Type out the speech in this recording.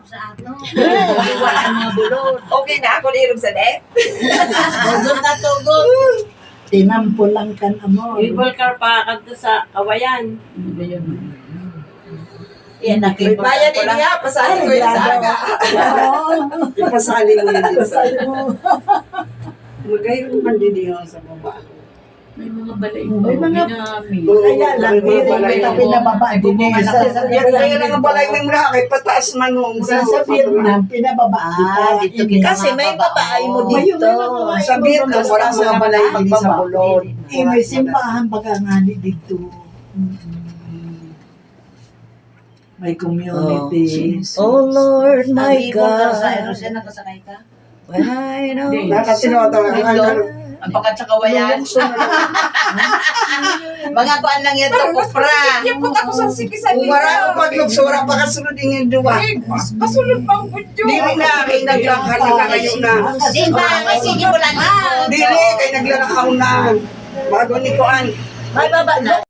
sa ato. Wala mga bulot. Okay na ako nairom sa net. Tugod na tugod. Tinampo lang kan amo. Ibal ka pa kadto sa kawayan. Yan, May nakipag bayan niya, pasahin ko yung sa aga. Ipasali mo yun. Sabi mo. Magayon man din yun sa baba. May mga balay May mga- namin. Kaya lang, May mga balay may mo. pinababa din eh. Kaya lang ang balay mo yung kay pataas man mo. Sa Vietnam, pinababa. Kasi may babae mo May dito. Sa Vietnam, wala mga balay hindi sa bulod. May simbahan baga nga ni dito. May community. Oh Lord, my God. Rosena, nakasakay ka? When I know. Nakasinoto lang. Ang pakat sa kawayan. Mga kuan lang yan to, kupra. Ipot ako sa sikisan Kung wala ko paglugsura, pakasunod yung duwa. Pasulod pang budyo. Dili na, kay naglangkar na ngayon na. Di ba? Kasi di mo lang. Dili, kay naglalakaw na. Bago ni Kuan. May baba na.